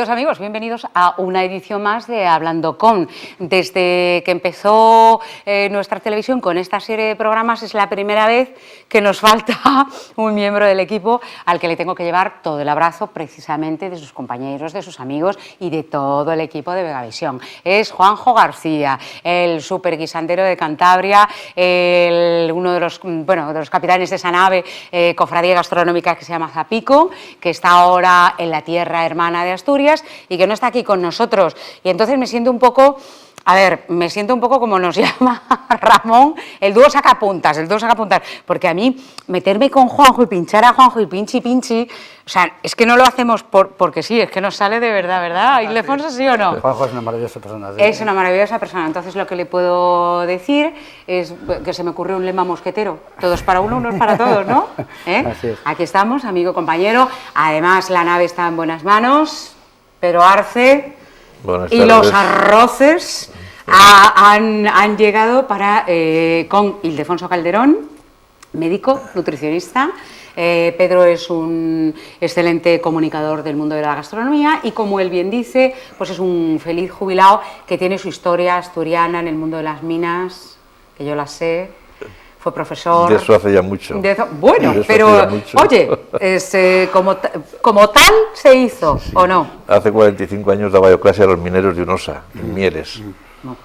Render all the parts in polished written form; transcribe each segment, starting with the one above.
Queridos amigos, bienvenidos a una edición más de Hablando Con. Desde que empezó nuestra televisión con esta serie de programas es la primera vez que nos falta un miembro del equipo al que le tengo que llevar todo el abrazo precisamente de sus compañeros, de sus amigos y de todo el equipo de Vegavisión. Es Juanjo García, el super guisandero de Cantabria, uno de los capitanes de esa nave cofradía gastronómica que se llama Zapico, que está ahora en la tierra hermana de Asturias y que no está aquí con nosotros. Y entonces me siento un poco como nos llama Ramón, el dúo sacapuntas, porque a mí meterme con Juanjo y pinchar a Juanjo y pinchi, o sea, es que no lo hacemos porque sí, es que nos sale de verdad, ¿verdad? ¿Ildefonso, sí o no? Juanjo es una maravillosa persona. ¿Sí? Es una maravillosa persona, entonces lo que le puedo decir es que se me ocurrió un lema mosquetero, todos para uno, unos para todos, ¿no? Así es. Aquí estamos, amigo, compañero, además la nave está en buenas manos, Pedro Arce y los arroces han llegado con Ildefonso Calderón, médico, nutricionista. Pedro es un excelente comunicador del mundo de la gastronomía y, como él bien dice, pues es un feliz jubilado que tiene su historia asturiana en el mundo de las minas, que yo la sé, fue profesor. De eso hace ya mucho. Bueno, pero oye, como tal se hizo, sí. ¿O no? Hace 45 años daba yo clase a los mineros de Unosa, en Mieres. No,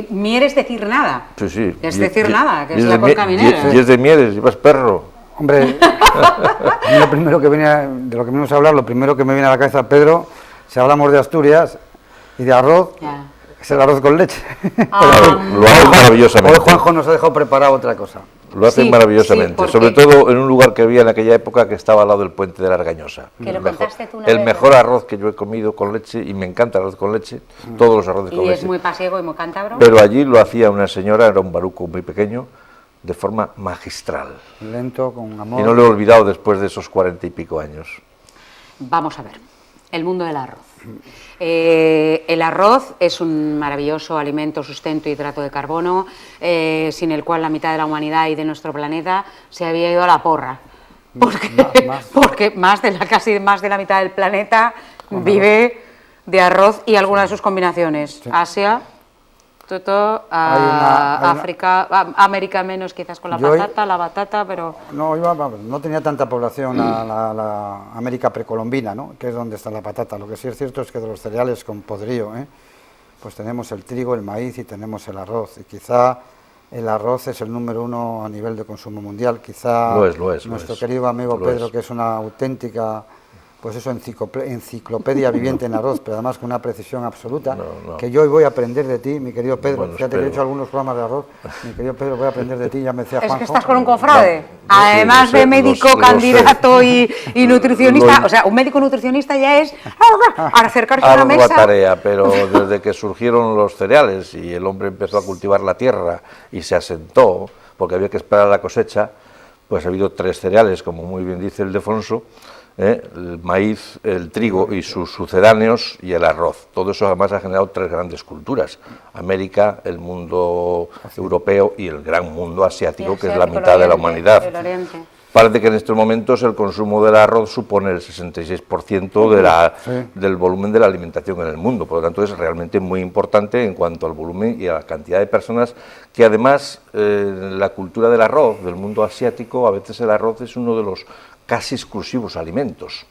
Mieres decir nada. Sí, sí. Es decir nada, que es la costa minera. Y es de Mieres, llevas perro. Hombre, lo primero que de lo que venimos a hablar, lo primero que me viene a la cabeza, Pedro, si hablamos de Asturias y de arroz, es el arroz con leche. Lo hace maravillosamente. Hoy Juanjo nos ha dejado preparado otra cosa. Lo hacen maravillosamente, sí, sobre todo en un lugar que había en aquella época que estaba al lado del puente de la Argañosa. El mejor arroz que yo he comido con leche, y me encanta el arroz con leche, todos los arroces con leche. Y es muy pasiego y muy cántabro. Pero allí lo hacía una señora, era un baruco muy pequeño, de forma magistral. Lento, con amor. Y no lo he olvidado después de esos 40 y pico años. Vamos a ver, el mundo del arroz. El arroz es un maravilloso alimento, sustento y hidrato de carbono, sin el cual la mitad de la humanidad y de nuestro planeta se había ido a la porra. Porque casi más de la mitad del planeta vive de arroz y alguna de sus combinaciones. Sí. Asia, África, América menos quizás con la batata, pero... No tenía tanta población la América precolombina, ¿no? Que es donde está la patata. Lo que sí es cierto es que de los cereales con poderío, pues tenemos el trigo, el maíz y tenemos el arroz. Y quizá el arroz es el número 1 a nivel de consumo mundial. Quizá nuestro querido amigo Pedro, que es una auténtica... pues eso, enciclopedia viviente en arroz, pero además con una precisión absoluta, que yo hoy voy a aprender de ti, mi querido Pedro. Bueno, fíjate que he hecho algunos programas de arroz, mi querido Pedro, voy a aprender de ti, ya me decía Juanjo. Es que estás con un cofrade, además de médico, candidato y nutricionista, o sea, un médico nutricionista ya es acercarse a una mesa. Tarea, pero desde que surgieron los cereales y el hombre empezó a cultivar la tierra y se asentó, porque había que esperar la cosecha, pues ha habido 3 cereales, como muy bien dice Ildefonso, el maíz, el trigo y sus sucedáneos y el arroz. Todo eso además ha generado 3 grandes culturas: América, el mundo europeo y el gran mundo asiático, que es la mitad de la humanidad. Parece que en estos momentos el consumo del arroz supone el 66% del volumen de la alimentación en el mundo, por lo tanto es realmente muy importante en cuanto al volumen y a la cantidad de personas que, además, la cultura del arroz, del mundo asiático, a veces el arroz es uno de los casi exclusivos alimentos.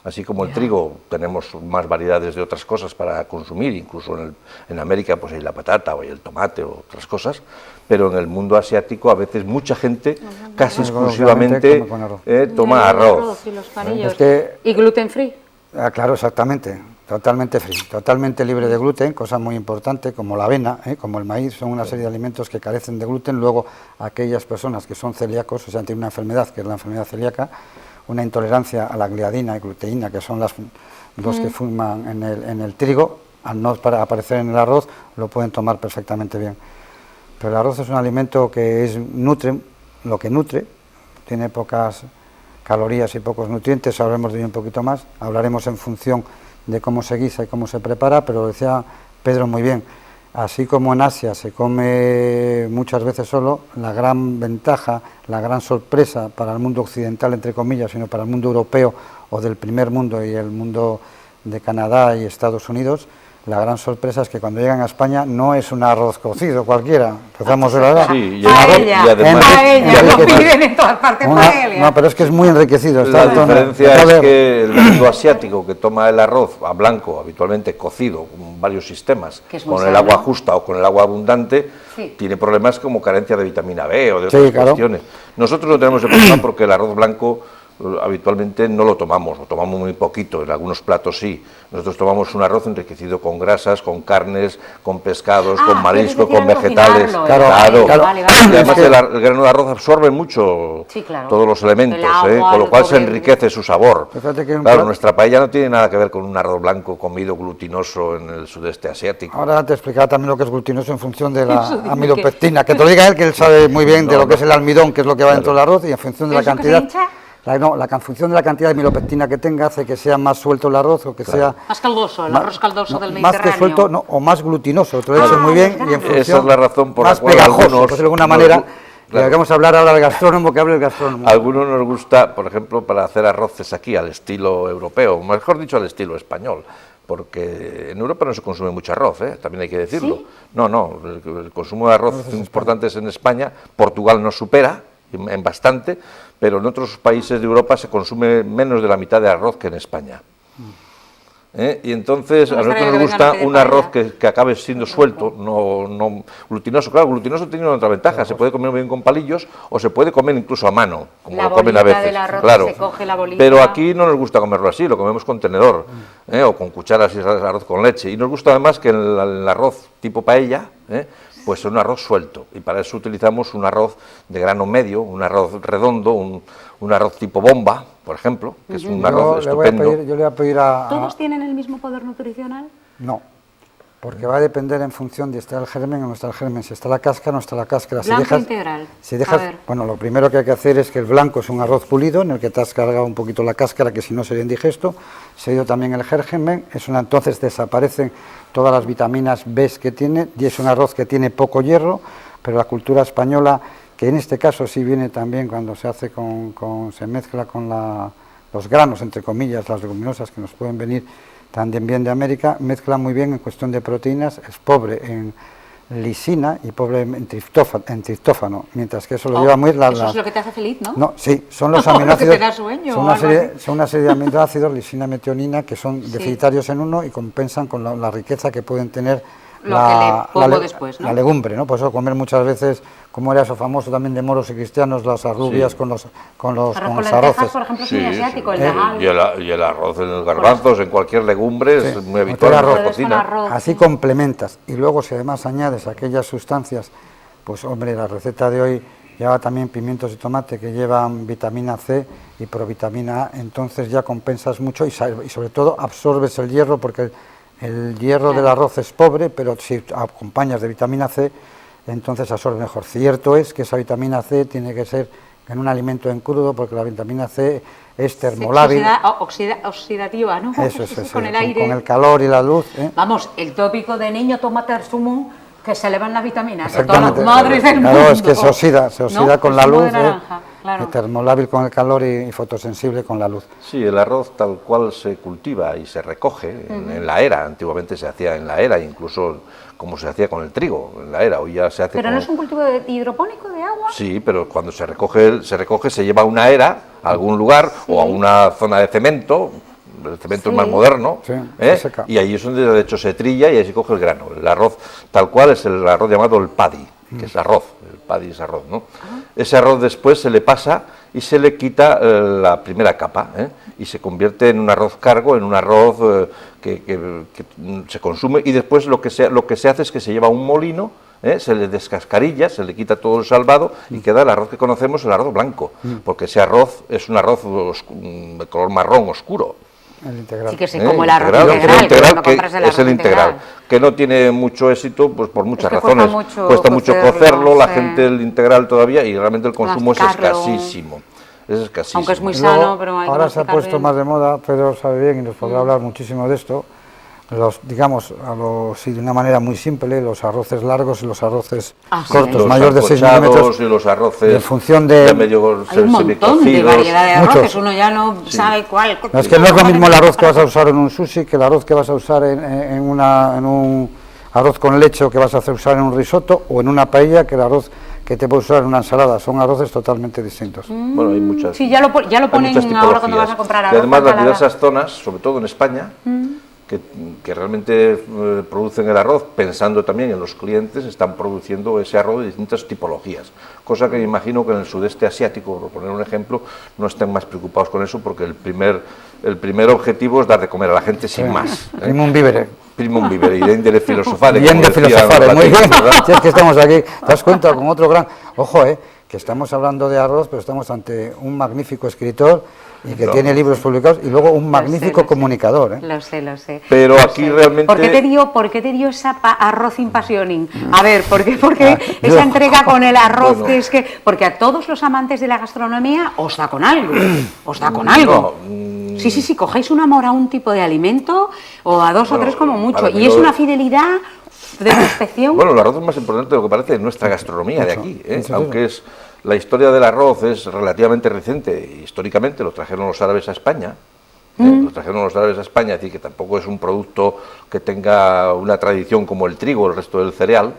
Así como el trigo, tenemos más variedades de otras cosas para consumir, incluso en América pues hay la patata o hay el tomate o otras cosas, pero en el mundo asiático a veces mucha gente casi exclusivamente toma arroz. ¿Y gluten free? Claro, exactamente. Totalmente free, totalmente libre de gluten, cosa muy importante, como la avena, como el maíz, son una serie de alimentos que carecen de gluten. Luego, aquellas personas que son celíacos, o sea, tienen una enfermedad, que es la enfermedad celíaca, una intolerancia a la gliadina y gluteína, que son las dos que forman en el trigo, al no aparecer en el arroz, lo pueden tomar perfectamente bien. Pero el arroz es un alimento que nutre, lo que nutre, tiene pocas calorías y pocos nutrientes, hablaremos de ello un poquito más, hablaremos en función de cómo se guisa y cómo se prepara, pero decía Pedro muy bien, así como en Asia se come muchas veces solo, la gran ventaja, la gran sorpresa para el mundo occidental, entre comillas, sino para el mundo europeo o del primer mundo y el mundo de Canadá y Estados Unidos, la gran sorpresa es que cuando llegan a España no es un arroz cocido cualquiera, empezamos de la edad. Sí, paella, lo piden en todas partes, paella. No, pero es que es muy enriquecido. La diferencia es que el mundo asiático, que toma el arroz a blanco, habitualmente cocido, con varios sistemas, con el agua justa o con el agua abundante, tiene problemas como carencia de vitamina B o de otras cuestiones. Nosotros no tenemos ese problema porque el arroz blanco habitualmente no lo tomamos, lo tomamos muy poquito, en algunos platos sí. Nosotros tomamos un arroz enriquecido con grasas, con carnes, con pescados, con marisco, con vegetales. Claro. Vale. Y además el grano de arroz absorbe mucho todos los elementos, con lo cual se enriquece su sabor. Claro, nuestra paella no tiene nada que ver con un arroz blanco comido glutinoso en el sudeste asiático. Ahora te explicaré también lo que es glutinoso en función de la amilopectina, que te lo diga él, que él sabe muy bien de lo que es el almidón, que es lo que va dentro del arroz, y en función de la cantidad. La función de la cantidad de milopectina que tenga hace que sea más suelto el arroz o que sea... Más caldoso, el arroz caldoso del Mediterráneo. Más que suelto, o más glutinoso, te lo he dicho muy bien, y en función esa es la razón por más la cual pegajoso, pues de alguna manera, vamos a hablar ahora del gastrónomo, que hable el gastrónomo. A algunos nos gusta, por ejemplo, para hacer arroces aquí al estilo europeo, mejor dicho al estilo español, porque en Europa no se consume mucho arroz, también hay que decirlo. ¿Sí? No, el consumo de arroz importante es en España, Portugal nos supera en bastante, pero en otros países de Europa se consume menos de la mitad de arroz que en España. Y entonces a nosotros nos gusta un arroz que acabe siendo suelto, no glutinoso. Claro, glutinoso tiene una otra ventaja, se puede comer muy bien con palillos o se puede comer incluso a mano, como lo comen a veces. Claro, se coge la bolita. Pero aquí no nos gusta comerlo así, lo comemos con tenedor o con cucharas y arroz con leche. Y nos gusta además que el arroz tipo paella, pues es un arroz suelto, y para eso utilizamos un arroz de grano medio, un arroz redondo, un arroz tipo bomba, por ejemplo, que es un arroz estupendo. Yo le voy a pedir a... ¿Todos tienen el mismo poder nutricional? No, porque va a depender en función de si está el germen o no está el germen, si está la cáscara o no está la cáscara. Blanco integral. Si dejas, bueno, lo primero que hay que hacer es que el blanco es un arroz pulido, en el que te has cargado un poquito la cáscara, que si no sería indigesto, se ha ido también el germen, entonces desaparecen todas las vitaminas B que tiene, y es un arroz que tiene poco hierro, pero la cultura española, que en este caso sí viene también cuando se hace se mezcla con los granos, entre comillas, las leguminosas que nos pueden venir también bien de América, mezcla muy bien en cuestión de proteínas, es pobre en lisina y pobre en triptófano, mientras que eso lo lleva muy... Eso es lo que te hace feliz, ¿no? No, sí, son los aminoácidos, te da sueño, son una serie de aminoácidos, lisina, metionina, que son deficitarios en uno y compensan con la riqueza que pueden tener la legumbre, ¿no? Por eso comer muchas veces, como era eso famoso también de moros y cristianos, las arrubias con los arroces. Por ejemplo, es asiático, y el arroz en los garbanzos, en cualquier legumbre, es muy habitual en la cocina. Así complementas, y luego si además añades aquellas sustancias, pues hombre, la receta de hoy lleva también pimientos y tomate que llevan vitamina C y provitamina A, entonces ya compensas mucho y sobre todo absorbes el hierro, porque el hierro del arroz es pobre, pero si acompañas de vitamina C, entonces absorbe mejor. Cierto es que esa vitamina C tiene que ser en un alimento en crudo, porque la vitamina C es termolábil. Oxidativa, ¿no? Eso es, con el aire. Con el calor y la luz. Vamos, el tópico de niño, tómate el zumo, que se elevan las vitaminas de todas las madres del mundo. Claro, es que se oxida con la luz. Claro. Termolábil con el calor y fotosensible con la luz. Sí, el arroz tal cual se cultiva y se recoge en la era, antiguamente se hacía en la era, incluso como se hacía con el trigo en la era, hoy ya se hace. ¿Pero no es un cultivo hidropónico de agua? Sí, pero cuando se recoge, se lleva a una era, a algún lugar o a una zona de cemento. El cemento es más moderno, y ahí es donde de hecho se trilla y ahí se coge el grano. El arroz tal cual es el arroz llamado el paddy, que es arroz, el paddy es arroz, ¿no? Ese arroz después se le pasa y se le quita la primera capa, y se convierte en un arroz cargo, en un arroz que se consume, y después lo que se hace es que se lleva a un molino, se le descascarilla, se le quita todo el salvado y queda el arroz que conocemos, el arroz blanco, porque ese arroz es un arroz de color marrón oscuro. El integral. Sí, que sí, como el arroz integral, que es el integral, que no tiene mucho éxito, pues por muchas razones. Cuesta mucho cocerlo, la gente el integral todavía, y realmente el consumo es escasísimo. Es escasísimo. Aunque es muy sano, pero hay que ahora se ha puesto más de moda, Pedro sabe bien y nos podrá hablar muchísimo de esto, digamos, sí, de una manera muy simple, los arroces largos y los arroces sí, cortos, los mayores de 6 sancochados milímetros. y los arroces en función de medio Hay un montón de semicocidos. variedad de Muchos. arroces, uno ya no sabe cuál. No, es que no es lo mismo el arroz que vas a usar en un sushi que el arroz que vas a usar en un arroz con leche o que vas a usar en un risotto o en una paella que el arroz que te puedes usar en una ensalada. Son arroces totalmente distintos. Bueno, hay muchas. Sí, ya lo hay ponen muchas ahora cuando tipologías. vas a comprar Y arroz. además las ensalada. diversas zonas, sobre todo en España, que realmente producen el arroz, pensando también en los clientes, están produciendo ese arroz de distintas tipologías. Cosa que me imagino que en el sudeste asiático, por poner un ejemplo, no estén más preocupados con eso, porque el primer objetivo es dar de comer a la gente sin más. Primum vivere. Primum vivere, y de filosofare. Bien como de decían los filosofare, muy latinos, bien. ¿verdad? Si es que estamos aquí, te das cuenta, con otro gran... Ojo, que estamos hablando de arroz, pero estamos ante un magnífico escritor y que tiene libros publicados y luego un magnífico comunicador. Lo sé. Pero Lo aquí sé. realmente... ¿Por qué te dio esa arroz impassioning? A ver, ¿por qué esa entrega con el arroz Bueno. que es que... Porque a todos los amantes de la gastronomía os da con algo, os da con algo. Sí, cogéis un amor a un tipo de alimento o a dos o tres como mucho. para mí Y es lo- una fidelidad de prospección. Bueno, el arroz es más importante de lo que parece en nuestra gastronomía de aquí, aunque la historia del arroz es relativamente reciente, históricamente lo trajeron los árabes a España, lo trajeron los árabes a España, es decir, que tampoco es un producto que tenga una tradición como el trigo o el resto del cereal,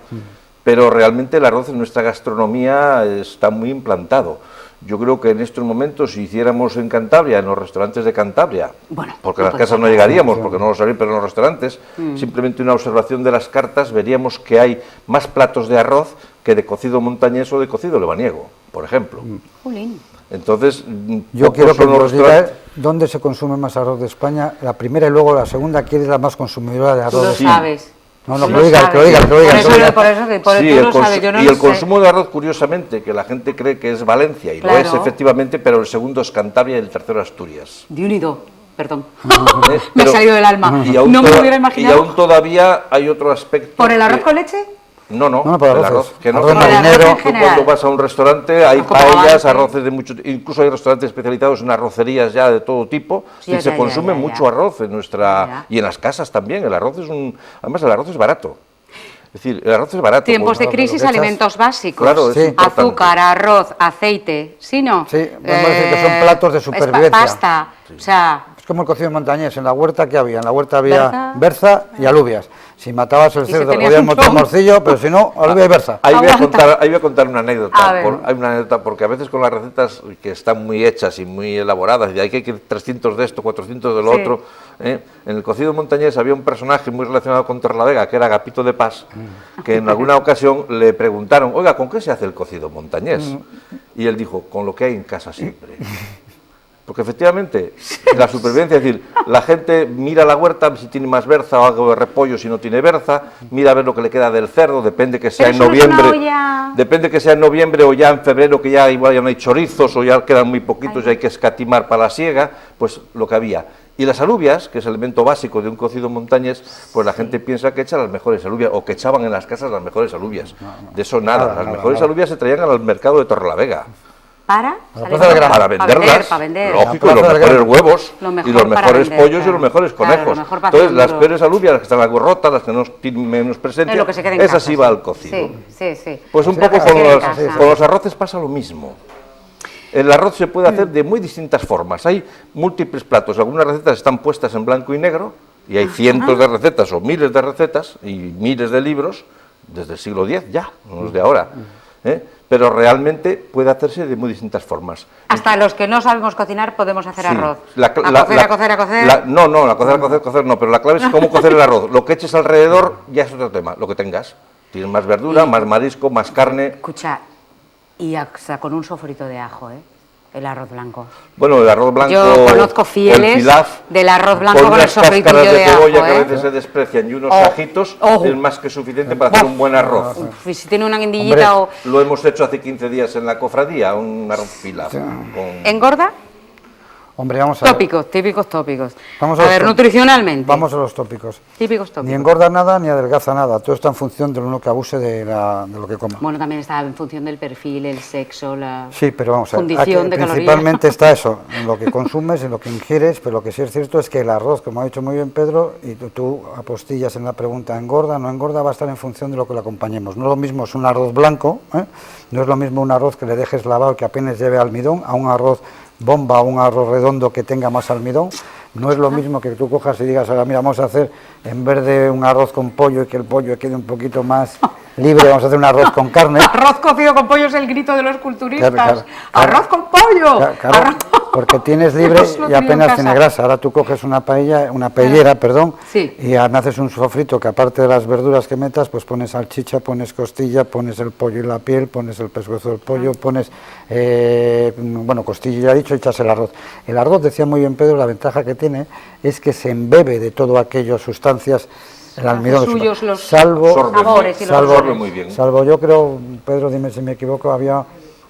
pero realmente el arroz en nuestra gastronomía está muy implantado. Yo creo que en estos momentos, si hiciéramos en Cantabria, en los restaurantes de Cantabria, Bueno, porque no a las puede casas ser. no llegaríamos, porque no lo sabrían, pero en los restaurantes, simplemente una observación de las cartas, veríamos que hay más platos de arroz que de cocido montañés o de cocido lebaniego, por ejemplo. Jolín. Entonces, Yo pocos quiero que son los nos diga restaurantes- dónde se consume más arroz de España. La primera y luego la segunda, ¿quién es la más consumidora de Tú arroz lo de España? sabes. No, no, Tú que lo digas, sabes. que lo digas, que lo digas, que lo digas. Por eso tú Sí, lo sabes, yo no y lo el sé. consumo de arroz, curiosamente, que la gente cree que es Valencia, y lo es Claro. efectivamente, pero el segundo es Cantabria y el tercero Asturias. De unido, perdón. ¿eh? Me ha Pero- salido del alma. y aún No me lo toda- hubiera Y imaginado. aún todavía hay otro aspecto. ¿Por el arroz que- con leche? No, No, por el arroces. arroz, que no, Arroz no, marinero. tú general. cuando vas a un restaurante hay Como paellas, antes. arroces de muchos, incluso hay restaurantes especializados en arrocerías ya de todo tipo, Ya, y se ya, consume ya, mucho arroz en nuestra Ya. y en las casas también. El arroz además el arroz es barato. Es decir, el arroz es barato. Tiempos de Pues, crisis, lo que echas- alimentos básicos. Claro, es Sí. importante. Azúcar, arroz, aceite, ¿sí no? Sí, podemos decir que son platos de supervivencia. Pasta, o sea, Es como el cocido montañés. En la huerta, ¿qué había? En la huerta había Berza. berza y alubias. Si matabas el Y si cerdo, tenías podías un montar tronco. morcillo, pero si no, alubia y berza. Ahí voy, Aguanta. ahí voy a contar una anécdota. A ver. Hay una anécdota porque a veces con las recetas que están muy hechas y muy elaboradas, y hay que 300 de esto, 400 de lo Sí. otro. En el cocido montañés había un personaje muy relacionado con Torrelavega, que era Agapito de Paz, que en alguna ocasión le preguntaron, oiga, ¿con qué se hace el cocido montañés? Y él dijo, con lo que hay en casa siempre. Porque efectivamente, la supervivencia, es decir, la gente mira la huerta si tiene más berza o algo de repollo si no tiene berza, mira a ver lo que le queda del cerdo, depende que sea en Pero eso no es una noviembre, olla. depende que sea en noviembre o ya en febrero, que ya igual ya no hay chorizos o ya quedan muy poquitos y hay que escatimar para la siega, pues lo que había. Y las alubias, que es el elemento básico de un cocido montañés, pues la gente piensa que echa las mejores alubias o que echaban en las casas las mejores alubias. De eso nada, las mejores alubias se traían al mercado de Torrelavega. para la Plaza del Gran. Para venderlas, para vender. lógico, y La los Plaza del mejores Gran. huevos, Lo y mejor los para mejores vender, pollos y claro. los mejores Claro, lo conejos. mejor para Entonces, hacer las duro. peores alubias, las que están algo rotas, las que no tienen menos presencia, Es lo que se queda en esas casa, iba sí. al cocido. Sí. Pues un Lo que poco se con queda en los, casa. con los arroces pasa lo mismo. El arroz se puede hacer de muy distintas formas. Hay múltiples platos. Algunas recetas están puestas en blanco y negro y hay cientos de recetas o miles de recetas y miles de libros desde el siglo X ya, no es de ahora. Pero realmente puede hacerse de muy distintas formas. Hasta los que no sabemos cocinar podemos hacer Sí. arroz. La- A cocer. no, la cocer no, pero la clave es cómo cocer el arroz. Lo que eches alrededor ya es otro tema, lo que tengas. Tienes más verdura, más marisco, más carne. Escucha, y hasta con un sofrito de ajo, el arroz blanco. Bueno, el arroz blanco. Yo conozco o el fieles pilaf, del arroz blanco con el unas sofritillo cáscaras de cebolla ajo, que a veces se desprecian y unos Oh, ajitos ojo. es más que suficiente para hacer un buen arroz. Uf, y si tiene una guindillita o... Lo hemos hecho hace 15 días en la cofradía, un arroz pilaf. ¿Engorda? Hombre, vamos a ver. Tópicos, típicos tópicos. Vamos A los ver, tó- nutricionalmente. Vamos a los tópicos. Típicos Ni tópicos. engorda nada ni adelgaza nada. Todo está en función de uno que abuse de lo que coma. Bueno, también está en función del perfil, el sexo, la Sí, pero vamos a ver. fundición de calorías. Principalmente está eso, en lo que consumes, en lo que ingieres, pero lo que sí es cierto es que el arroz, como ha dicho muy bien Pedro, y tú apostillas en la pregunta, ¿engorda o no engorda? Va a estar en función de lo que lo acompañemos. No es lo mismo es un arroz blanco, no es lo mismo un arroz que le dejes lavado que apenas lleve almidón, a un arroz bomba o un arroz redondo que tenga más almidón. No es lo mismo que tú cojas y digas, ahora mira, vamos a hacer, en vez de un arroz con pollo y que el pollo quede un poquito más libre, vamos a hacer un arroz con carne. Arroz cocido con pollo es el grito de los culturistas. Claro. ¡Arroz con pollo! Claro, Arroz- porque tienes libre Pues lo y tenía en apenas casa. tiene grasa. Ahora tú coges una paellera, perdón, Sí. y me haces un sofrito que aparte de las verduras que metas, pues pones salchicha, pones costilla, pones el pollo y la piel, pones el pescuezo del pollo, pones, costilla ya he dicho, echas el arroz. El arroz, decía muy bien Pedro, la ventaja que tiene es que se embebe de todo aquello, sustancias, el almidón, suyos los salvo, sabores y los absorbe olores. muy bien. salvo yo creo, Pedro, dime si me equivoco, había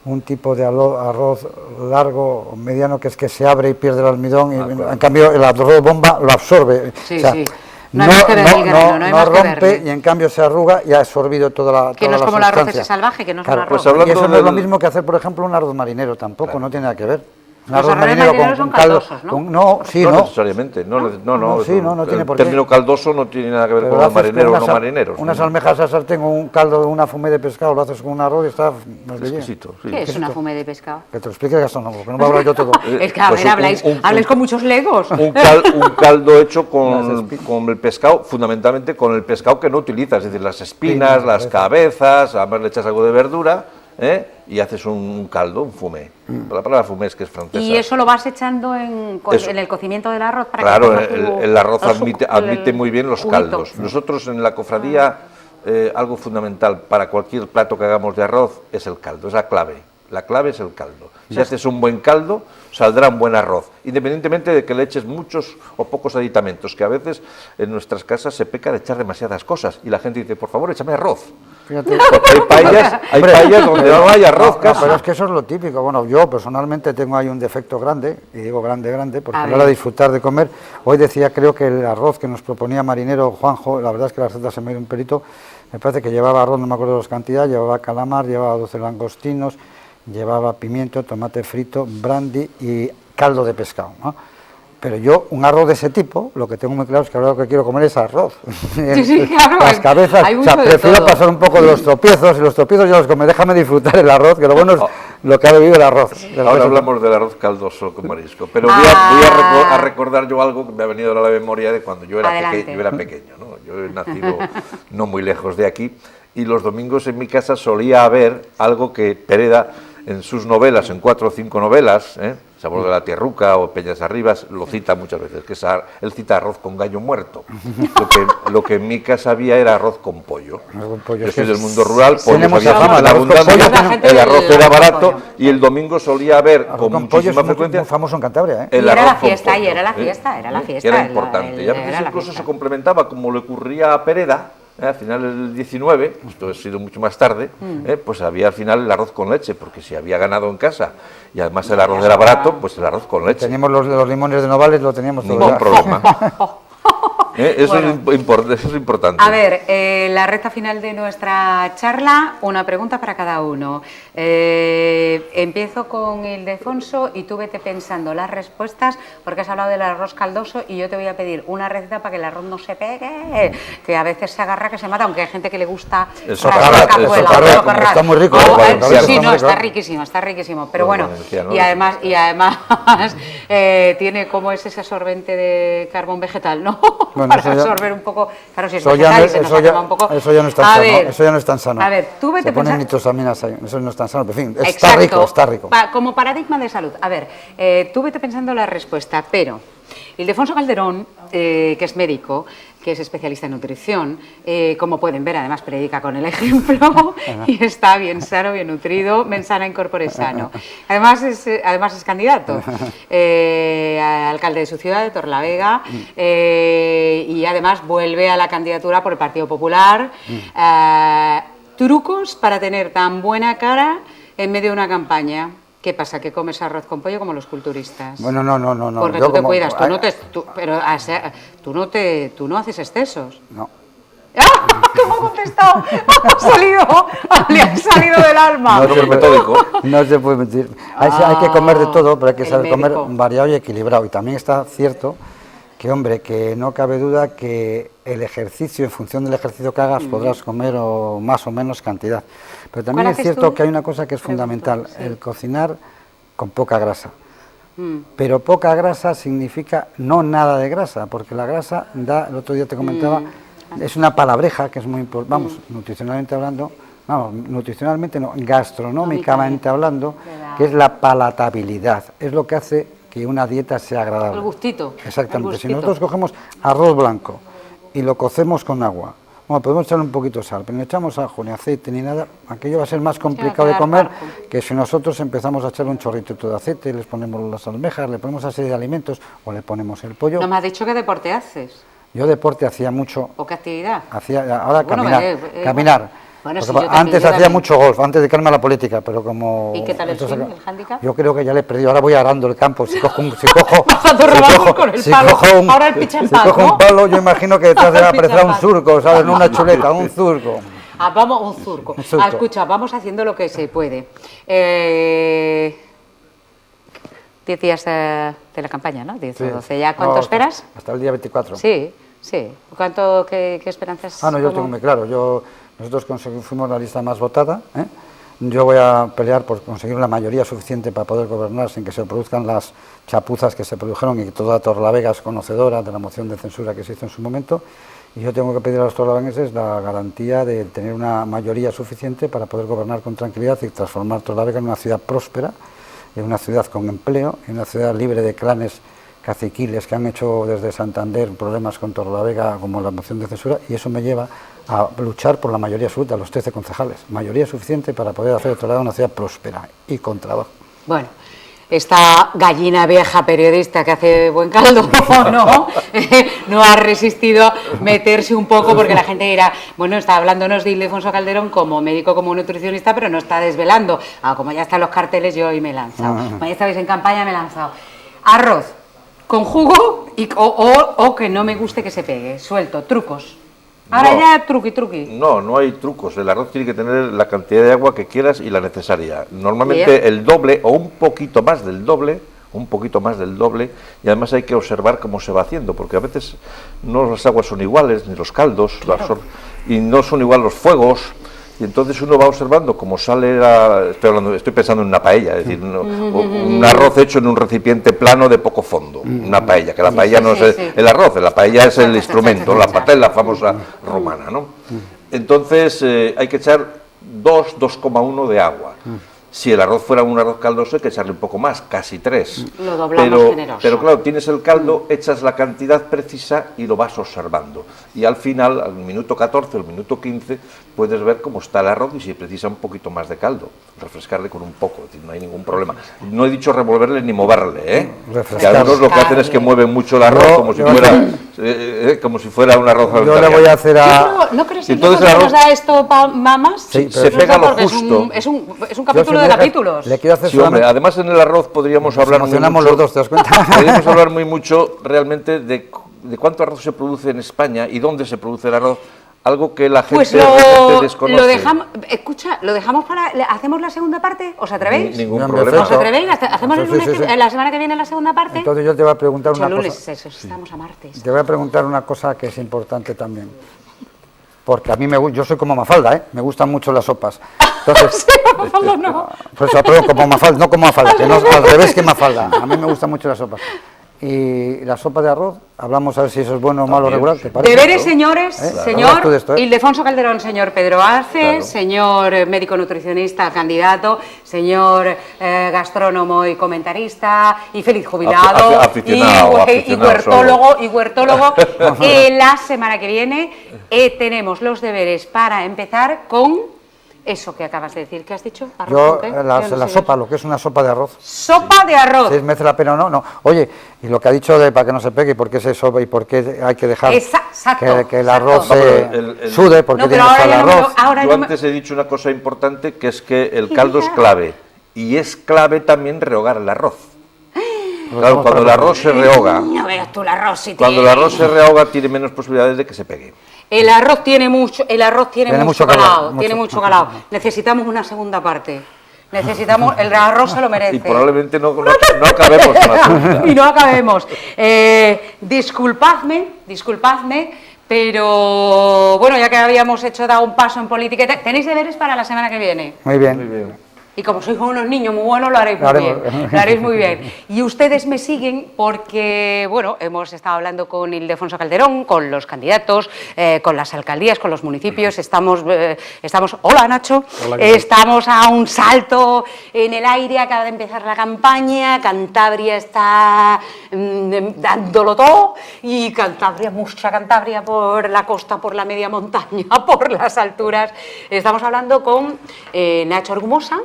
un tipo de arroz largo o mediano que es que se abre y pierde el almidón, y claro. en cambio el arroz bomba lo absorbe. Sí, sí. No hay No, más que verle, Guerrero, no hay más que rompe verle. y en cambio se arruga y ha absorbido toda Que no es la como el arroz sustancia. ese salvaje, que no es un Claro, arroz. pues hablando y eso no es lo del- mismo que hacer, por ejemplo, un arroz marinero tampoco, no tiene nada que ver. Un Los arroz arroces marinero marineros son caldo, caldosos, ¿no? no, sí, No no. necesariamente, no, No, sí, no tiene el por qué. término caldoso no tiene nada que ver Pero con lo los haces con marineros o unas no marineros. Unas ¿no? almejas a sartén o un caldo de una fumé de pescado, lo haces con un arroz y está más de bien. Exquisito, sí. ¿Qué es una fumé de pescado? Que te lo explique el gastronómico, que no va a hablar yo todo. Es que, a Pues ver, habláis con muchos legos. Un caldo hecho con el pescado, fundamentalmente con el pescado que no utilizas, es decir, las espinas, Espinas, las cabezas, además le echas algo de verdura, y haces un caldo, un fumé. La palabra fumé es que es francesa. Y eso lo vas echando en Eso. el cocimiento del arroz para Claro, que coja el arroz el suco, admite muy bien los juguito. caldos. Nosotros en la cofradía, algo fundamental para cualquier plato que hagamos de arroz es el caldo, es la clave. La clave es el caldo. Si haces un buen caldo, saldrá un buen arroz, independientemente de que le eches muchos o pocos aditamentos, que a veces en nuestras casas se peca de echar demasiadas cosas y la gente dice, por favor, échame arroz. Fíjate. Porque hay paellas donde no hay arroz No, casi. pero es que eso es lo típico. Bueno, yo personalmente tengo ahí un defecto grande, y digo grande, porque A a la ver. hora de disfrutar de comer, hoy decía, creo que el arroz que nos proponía marinero Juanjo, la verdad es que la receta se me dio un pelito, me parece que llevaba arroz, no me acuerdo de las cantidades, llevaba calamar, llevaba 12 langostinos, llevaba pimiento, tomate frito, brandy y caldo de pescado, ¿no? Pero yo, un arroz de ese tipo, lo que tengo muy claro es que ahora lo que quiero comer es arroz. Sí, claro, Las cabezas, hay o sea, mucho de prefiero todo. pasar un poco de los tropiezos, y los tropiezos ya los come, déjame disfrutar el arroz, que lo bueno es lo que ha bebido el arroz. Ahora hablamos del arroz caldoso con marisco, pero voy a recordar yo algo que me ha venido a la memoria de cuando yo era, Adelante. yo era pequeño, ¿no? Yo he nacido no muy lejos de aquí, y los domingos en mi casa solía haber algo que Pereda, en sus novelas, en 4 o 5 novelas, Sabor de la Tierruca o Peñas Arribas, lo cita muchas veces, que él cita arroz con gallo muerto. Lo que en mi casa había era arroz con pollo. Arroz con pollo, Yo es soy que del mundo rural, pollo tenemos había esa fama, en el arroz con abundancia, pollo, la gente el del arroz era arroz con barato pollo. y el domingo solía haber Arroz con con pollo es muchísima muy frecuencia famoso en Cantabria, ¿eh? el Y era arroz la con fiesta, y pollo, era la fiesta, era la que fiesta, era el- importante. Y a era veces la incluso fiesta. se complementaba, como le ocurría a Pereda, a finales del 19, esto ha sido mucho más tarde, pues había al final el arroz con leche, porque si había ganado en casa y además el arroz era barato, pues el arroz con leche. Teníamos los limones de Novales, lo teníamos todo Ningún ya. problema. Eso, Bueno. eso es importante. A ver, la recta final de nuestra charla, una pregunta para cada uno. Empiezo con Ildefonso y tú vete pensando las respuestas, porque has hablado del arroz caldoso y yo te voy a pedir una receta para que el arroz no se pegue, que a veces se agarra, que se mata, aunque hay gente que le gusta El rascar socarrat, cazuela, el socarrat, o socarrat. está muy rico, O, el valenciano, sí, está no, muy está rico. riquísimo, pero Los bueno, valencianos. y además tiene como ese absorbente de carbón vegetal, ¿no? Bueno, Para eso ya- absorber un poco, claro, si es Eso ya, vegetal no, y se nos eso, ya, acaba un poco. eso ya no es tan A sano, ver, eso ya no es tan sano. A ver, tú vete Se ponen pensando. nitrosaminas ahí, eso no es tan sano, pero en fin, está Exacto, rico, está rico. Como paradigma de salud. A ver, tú vete pensando la respuesta, pero Ildefonso Calderón, que es médico, que es especialista en nutrición, como pueden ver, además predica con el ejemplo y está bien sano, bien nutrido, mensana in corpore sano. Además es candidato a alcalde de su ciudad, de Torlavega, y además vuelve a la candidatura por el Partido Popular. Trucos para tener tan buena cara en medio de una campaña. ¿Qué pasa? ¿Que comes arroz con pollo como los culturistas? Bueno, no. Porque yo tú te como- cuidas, ay, tú no haces excesos. No. ¡Ah! ¿Qué me ha contestado? Le ha salido del alma. No, hombre metódico. No se puede mentir. Hay que comer de todo, pero hay que el saber comer médico. variado y equilibrado. Y también está cierto que, hombre, que no cabe duda que el ejercicio, en función del ejercicio que hagas, podrás comer más o menos cantidad. Pero también ¿Cuál es haces cierto tú? que hay una cosa que es Pregunto, fundamental, sí. el cocinar con poca grasa. Pero poca grasa significa no nada de grasa, porque la grasa da, el otro día te comentaba, es una palabreja que es muy importante, vamos, nutricionalmente hablando, nutricionalmente no, gastronómicamente hablando, ¿Verdad? que es la palatabilidad, es lo que hace que una dieta sea agradable. El gustito. Exactamente, el si gustito. nosotros cogemos arroz blanco y lo cocemos con agua, bueno, podemos echarle un poquito de sal, pero no echamos ajo, ni aceite, ni nada, aquello va a ser más complicado de quedar comer parco. que si nosotros empezamos a echarle un chorrito de aceite, les ponemos las almejas, le ponemos una serie de alimentos o le ponemos el pollo. No me has dicho qué deporte haces Yo deporte hacía mucho, o qué actividad. ahora Bueno, caminar. Bueno, Porque sí, yo también, antes yo hacía también. mucho golf, antes de dedicarme a la política, pero como... ¿Y qué tal el entonces, swing, el handicap? Yo creo que ya le he perdido, ahora voy arando el campo, si cojo Bajando rebajos con el palo. Ahora el pitch and si putt, cojo ¿no? un palo, yo imagino que detrás de Ahora la el aparecerá pitch un and putt. surco, ¿sabes? No una chuleta, un surco. Vamos, un surco. Un surco. Escucha, vamos haciendo lo que se puede. 10 días de la campaña, ¿no? 10 Sí. o 12. ¿Ya cuánto No, esperas? Hasta el día 24. Sí. ¿Qué esperanzas? No, yo cómo? tengo muy claro. Nosotros fuimos la lista más votada. Yo voy a pelear por conseguir la mayoría suficiente para poder gobernar sin que se produzcan las chapuzas que se produjeron y que toda Torrelavega es conocedora de la moción de censura que se hizo en su momento. Y yo tengo que pedir a los torrelaveguenses la garantía de tener una mayoría suficiente para poder gobernar con tranquilidad y transformar Torrelavega en una ciudad próspera, en una ciudad con empleo, en una ciudad libre de clanes caciquiles que han hecho desde Santander problemas con Torrelavega como la moción de censura, y eso me lleva a luchar por la mayoría absoluta, los 13 concejales, mayoría suficiente para poder hacer de Torrelavega una ciudad próspera y con trabajo. Bueno, esta gallina vieja periodista que hace buen caldo, no ha resistido meterse un poco, porque la gente dirá, bueno, está hablándonos de Ildefonso Calderón como médico, como nutricionista, pero no está desvelando. Como ya están los carteles, yo hoy me he lanzado. Como ya estabais en campaña, me he lanzado. Arroz con jugo o que no me guste que se pegue, suelto, trucos. Ahora No. ya truqui. No hay trucos. El arroz tiene que tener la cantidad de agua que quieras y la necesaria. Normalmente Bien. el doble o un poquito más del doble, y además hay que observar cómo se va haciendo, porque a veces no las aguas son iguales, ni los caldos, y no son igual los fuegos. Y entonces uno va observando cómo sale estoy pensando en una paella, es decir, un arroz hecho en un recipiente plano de poco fondo, una paella, que la paella no es el arroz, la paella es el instrumento, la patella famosa romana, ¿no? Entonces hay que echar 2,1 de agua. Si el arroz fuera un arroz caldoso hay que echarle un poco más, casi 3. Lo doblamos generoso. Pero claro, tienes el caldo, echas la cantidad precisa y lo vas observando. Y al final, al minuto 14 o al minuto 15, puedes ver cómo está el arroz y si precisa un poquito más de caldo. Refrescarle con un poco, es decir, no hay ningún problema. No he dicho revolverle ni moverle, ¿eh? Que Refrescarle. algunos lo que hacen es que mueven mucho el arroz como si fuera un arroz Yo le voy a hacer ¿No crees que Entonces, el nos arroz- da esto más? Sí, se pero- pega lo Porque justo. Es un capítulo de capítulos. Le quiero hacer Sí, hombre, solamente- además en el arroz podríamos Nos hablar muy emocionamos mucho- los dos, ¿te das cuenta? Podríamos hablar muy mucho realmente de cuánto arroz se produce en España y dónde se produce el arroz, algo que la gente Pues realmente desconoce. lo dejamos, escucha, lo dejamos ¿hacemos la segunda parte? ¿Os atrevéis? Ningún Bien, problema. perfecto. ¿Os atrevéis? ¿Hacemos el Sí, lunes sí, sí. la semana que viene la segunda parte? Entonces yo te voy a preguntar una lunes, cosa. estamos a martes. Te voy a preguntar una cosa que es importante también. Porque a mí yo soy como Mafalda, ¿eh? Me gustan mucho las sopas. Entonces, no. pues apruebo como Mafalda, no como Mafalda, que no, al revés que Mafalda. A mí me gustan mucho las sopas. Y la sopa de arroz, hablamos a ver si eso es bueno o malo También, regular, sí. ¿te parece? Deberes, señores, Hablas señor tú de esto, ¿eh? Ildefonso Calderón, señor Pedro Arce, Claro. señor médico nutricionista candidato, señor gastrónomo y comentarista, y feliz jubilado, Aficionado y huertólogo. La semana que viene tenemos los deberes para empezar con eso que acabas de decir. ¿Qué has dicho? ¿Arroz Yo, con qué? la Yo no sé sopa, lo que es una sopa de arroz. Sopa de arroz. Si merece la pena o no, no. Oye, y lo que ha dicho de para que no se pegue, y por qué se sopa y por qué hay que dejar Exacto, que el arroz exacto. se No, pero el- sude, porque No, tiene pero que ahora estar el ya no me arroz. lo- ahora Yo no me- antes he dicho una cosa importante, que es que el caldo es clave. y es clave también rehogar el arroz. Claro, cuando el arroz se rehoga, No veas tú el arroz si cuando el arroz se rehoga tiene menos posibilidades de que se pegue. El arroz tiene mucho mucho calado, calado, tiene mucho. mucho calado. Necesitamos una segunda parte. Necesitamos, el arroz se lo merece. Y probablemente no acabemos con la segunda. Y no acabemos. Disculpadme, pero bueno, ya que habíamos dado un paso en política, tenéis deberes para la semana que viene. Muy bien. Muy bien. Y como sois unos niños muy buenos, lo haréis muy bien. Lo haréis muy bien. Y ustedes me siguen porque, bueno, hemos estado hablando con Ildefonso Calderón, con los candidatos, con las alcaldías, con los municipios. Estamos hola Nacho, Hola, estamos a un salto en el aire, acaba de empezar la campaña, Cantabria está dándolo todo, y mucha Cantabria por la costa, por la media montaña, por las alturas. Estamos hablando con Nacho Argumosa.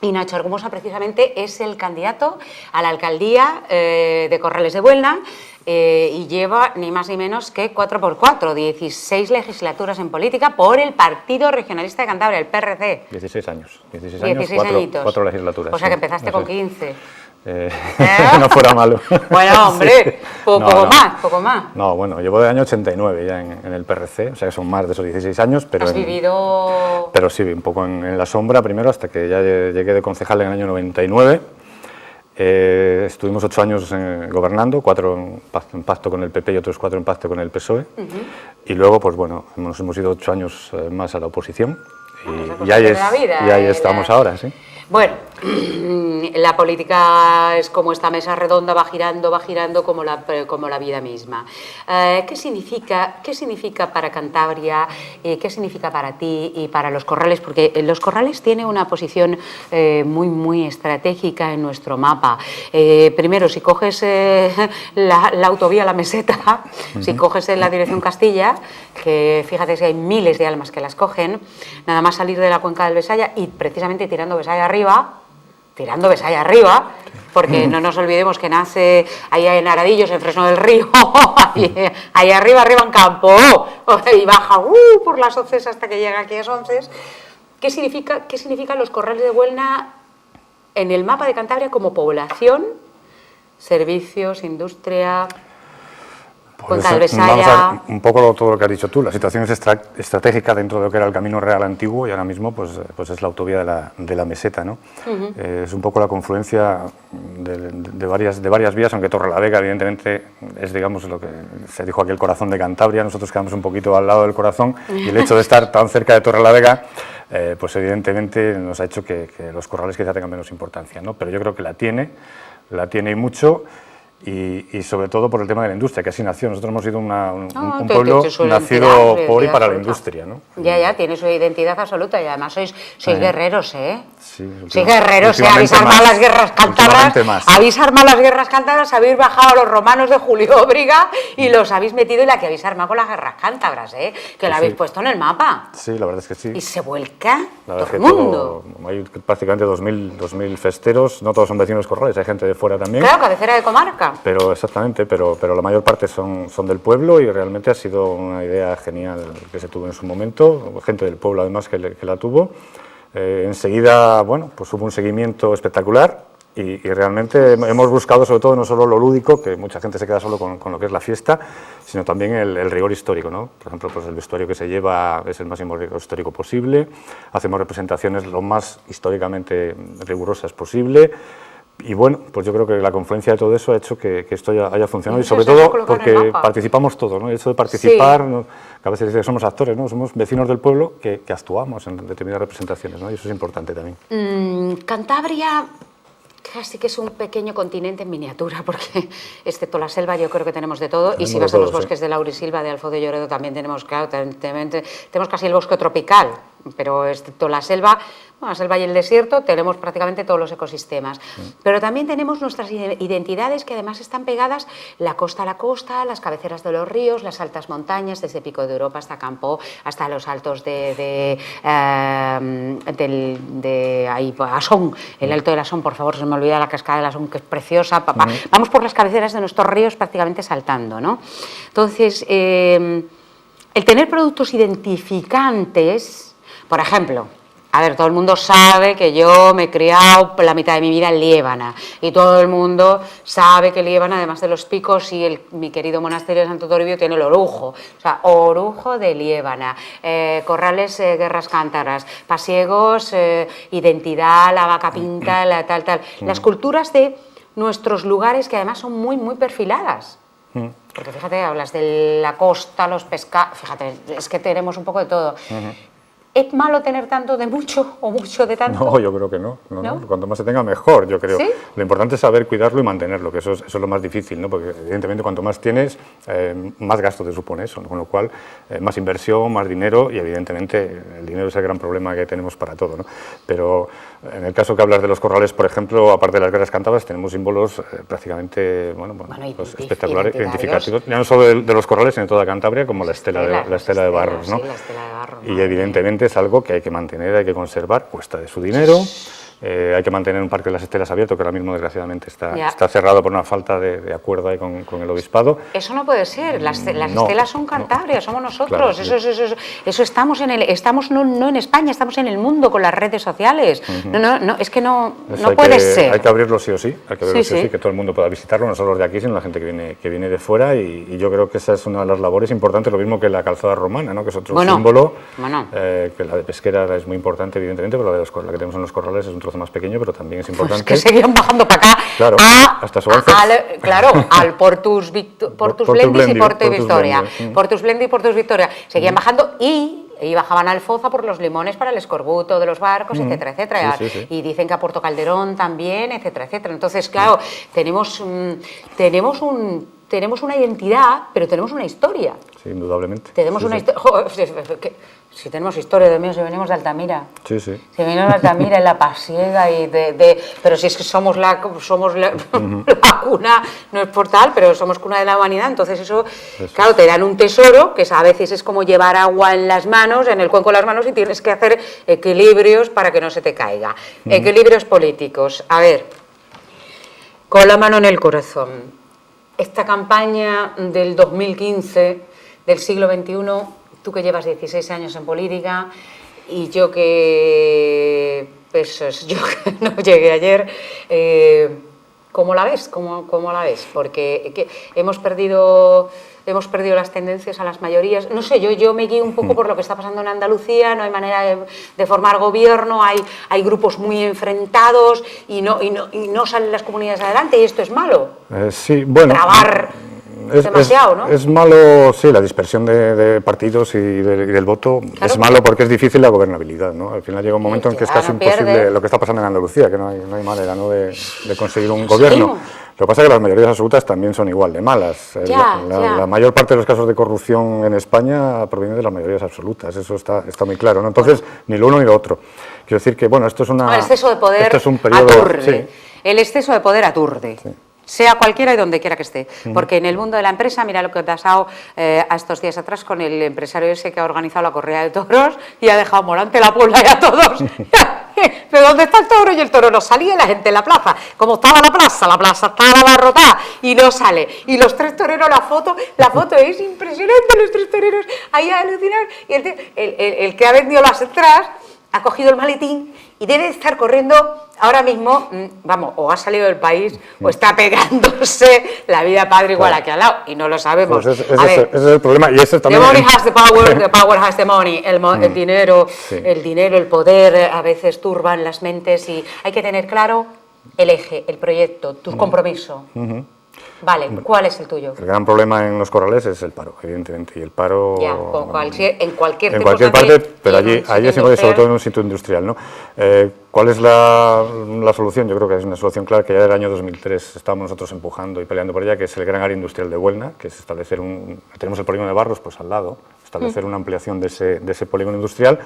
Y Nacho Argumosa precisamente es el candidato a la alcaldía de Corrales de Buelna y lleva ni más ni menos que 4x4, 16 legislaturas en política por el Partido Regionalista de Cantabria, el PRC. 16 años. 16 16 años, añitos. 4 legislaturas. O sea que sí. empezaste con 15. No fuera malo. Bueno, hombre, Sí. poco más. No, bueno, llevo del año 89 ya en el PRC, o sea que son más de esos 16 años, pero... Has vivido... Pero sí, un poco en la sombra primero, hasta que ya llegué de concejal en el año 99. Estuvimos 8 años gobernando, 4 en pacto con el PP y otros 4 en pacto con el PSOE. Y luego, pues bueno, nos hemos ido 8 años más a la oposición. Y ahí estamos ahora, sí. Bueno, la política es como esta mesa redonda, va girando como la vida misma. ¿Qué significa para Cantabria? ¿Qué significa para ti y para Los Corrales? Porque Los Corrales tiene una posición muy estratégica en nuestro mapa. Primero, si coges la autovía La Meseta, si coges la dirección Castilla, que fíjate si hay miles de almas que las cogen, nada más salir de la cuenca del Besaya y precisamente tirando Besaya arriba, porque no nos olvidemos que nace ahí en Aradillos, en Fresno del Río, ahí arriba en campo, y baja por las Onces hasta que llega aquí a Onces. ¿Qué significa Los Corrales de Buelna en el mapa de Cantabria como población, servicios, industria? Pues vamos a ver un poco todo lo que has dicho tú. La situación es estratégica dentro de lo que era el Camino Real antiguo y ahora mismo pues es la autovía de la Meseta, ¿no? Es un poco la confluencia de varias vías, aunque Torrelavega evidentemente es, digamos, lo que se dijo aquí, el corazón de Cantabria. Nosotros quedamos un poquito al lado del corazón y el hecho de estar tan cerca de Torrelavega pues evidentemente nos ha hecho que Los Corrales quizá tengan menos importancia, ¿no? Pero yo creo que la tiene y mucho. Y sobre todo por el tema de la industria, que así nació. Nosotros hemos sido un pueblo nacido por y para la industria, ¿no? Ya, tiene su identidad absoluta y además sois guerreros, ¿eh? Sí, guerreros, habéis armado las guerras cántabras, habéis bajado a los romanos de Julio Óbriga y los habéis metido en la que habéis armado con las guerras cántabras, ¿eh? Que la habéis puesto en el mapa. Sí, la verdad es que sí. Y se vuelca todo el mundo. Hay prácticamente 2.000 festeros, no todos son vecinos Corrales, hay gente de fuera también. Claro, cabecera de comarca. Pero exactamente, pero la mayor parte son del pueblo y realmente ha sido una idea genial que se tuvo en su momento, gente del pueblo además que la tuvo. Enseguida, bueno, pues hubo un seguimiento espectacular y realmente hemos buscado sobre todo no solo lo lúdico, que mucha gente se queda solo con lo que es la fiesta, sino también el rigor histórico, ¿no? Por ejemplo, pues el vestuario que se lleva es el máximo rigor histórico posible, hacemos representaciones lo más históricamente rigurosas posible. Y bueno, pues yo creo que la confluencia de todo eso ha hecho que esto haya funcionado y sobre todo porque participamos todos, ¿no? El hecho de participar, sí. ¿No? Que a veces dice que somos actores, ¿no? Somos vecinos del pueblo que actuamos en determinadas representaciones, ¿no? Y eso es importante también. Cantabria casi que es un pequeño continente en miniatura, porque excepto la selva yo creo que tenemos de todo, y si vas a los bosques de Laurisilva, de Alfo de Lloredo también tenemos, claro, tenemos casi el bosque tropical, pero excepto la selva y el desierto tenemos prácticamente todos los ecosistemas. Pero también tenemos nuestras identidades que además están pegadas la costa a la costa, las cabeceras de los ríos, las altas montañas, desde Pico de Europa hasta Campo, hasta los altos de Asón, el Alto del Asón, por favor, se me olvida la cascada del Asón, que es preciosa. Vamos por las cabeceras de nuestros ríos prácticamente saltando, ¿no? Entonces, el tener productos identificantes, por ejemplo, A ver, todo el mundo sabe que yo me he criado la mitad de mi vida en Liébana y todo el mundo sabe que Liébana, además de los picos y mi querido monasterio de Santo Toribio, tiene el orujo, o sea, orujo de Liébana, Corrales, guerras cántaras, pasiegos, identidad, la vaca pinta, la tal. Las culturas de nuestros lugares que además son muy, muy perfiladas. Porque fíjate, hablas de la costa, los pescados, fíjate, es que tenemos un poco de todo. ¿Es malo tener tanto de mucho o mucho de tanto? No, yo creo que no. ¿No? Cuanto más se tenga, mejor, yo creo. ¿Sí? Lo importante es saber cuidarlo y mantenerlo, que eso es lo más difícil, ¿no? Porque evidentemente cuanto más tienes, más gasto te supone eso, ¿no? Con lo cual, más inversión, más dinero y evidentemente el dinero es el gran problema que tenemos para todo, ¿no? Pero en el caso que hablas de los corrales, por ejemplo, aparte de las guerras cántabras, tenemos símbolos prácticamente pues, espectaculares, identificativos, ya no solo de los corrales, sino de toda Cantabria, como la estela de Barros, ¿no? Sí, la estela de Barros. Y evidentemente es algo que hay que mantener, hay que conservar, cuesta de su dinero. Hay que mantener un parque de las Estelas abierto, que ahora mismo desgraciadamente está cerrado por una falta de acuerdo ahí con el obispado. Eso no puede ser, las No, Estelas son Cantabria, somos nosotros, claro, eso estamos no en España, estamos en el mundo con las redes sociales. No, es que no puede ser. Hay que abrirlo sí o sí, que todo el mundo pueda visitarlo, no solo los de aquí, sino la gente que viene de fuera, y yo creo que esa es una de las labores importantes, lo mismo que la calzada romana, ¿no? Que es otro símbolo, que la de Pesquera es muy importante, evidentemente, pero la que tenemos en los corrales es un trozo más pequeño, pero también es importante. Pues que seguían bajando para acá, claro, hasta al Portus Splendid y Porto Victoria. Portus Splendid y Portus Victoria. Seguían bajando y bajaban al Foza por los limones para el escorbuto de los barcos, etcétera, etcétera. Sí. Y dicen que a Puerto Calderón también, etcétera, etcétera. Entonces, claro, tenemos una identidad, pero tenemos una historia. Sí, indudablemente. Tenemos una historia. Si tenemos historia de mío, si venimos de Altamira. Sí. Si venimos de Altamira, en la Pasiega, pero si es que somos la cuna, no es por tal, pero somos cuna de la humanidad, entonces eso, claro, te dan un tesoro, que a veces es como llevar agua en las manos, en el cuenco de las manos, y tienes que hacer equilibrios para que no se te caiga. Equilibrios políticos. A ver, con la mano en el corazón. Esta campaña del 2015, del siglo XXI, tú que llevas 16 años en política y yo que no llegué ayer, ¿cómo la ves? ¿Cómo la ves? Porque hemos perdido las tendencias a las mayorías. No sé, yo me guío un poco por lo que está pasando en Andalucía, no hay manera de formar gobierno, hay grupos muy enfrentados y no salen las comunidades adelante, y esto es malo. Sí, bueno. Trabar demasiado, ¿no? Es malo, sí, la dispersión de partidos y del voto. Claro, es malo porque es difícil la gobernabilidad, ¿no? Al final llega un momento en que es casi imposible lo que está pasando en Andalucía, que no hay manera, ¿no?, de conseguir un gobierno. Lo que pasa es que las mayorías absolutas también son igual de malas. La mayor parte de los casos de corrupción en España provienen de las mayorías absolutas, eso está muy claro, ¿no? Entonces, ni lo uno ni lo otro. Quiero decir que, bueno, esto es el exceso de poder esto es un periodo, aturde. Sí. El exceso de poder aturde. Sí. Sea cualquiera y donde quiera que esté, porque en el mundo de la empresa, mira lo que ha pasado a estos días atrás con el empresario ese que ha organizado la corrida de toros y ha dejado Morante la Puebla y a todos. ¿Pero dónde está el toro? Y el toro no salía, y la gente en la plaza. Como estaba la plaza estaba abarrotada y no sale. Y los tres toreros, la foto es impresionante, los tres toreros ahí a alucinar. Y el que ha vendido las entradas ha cogido el maletín y debe estar corriendo ahora mismo, o ha salido del país o está pegándose la vida padre igual aquí al lado, y no lo sabemos. Pues ese es el problema. Y ese también... The money has the power has the money. El dinero, el poder a veces turban las mentes y hay que tener claro el eje, el proyecto, tu compromiso. Vale, ¿cuál es el tuyo? El gran problema en los corrales es el paro, evidentemente, y el paro... Ya, en cualquier parte, pero allí es sobre todo en un sitio industrial, ¿no? ¿Cuál es la solución? Yo creo que es una solución clara que ya del año 2003 estábamos nosotros empujando y peleando por ella, que es el gran área industrial de Huelna, que es establecer tenemos el polígono de Barros pues al lado, establecer una ampliación de ese polígono industrial,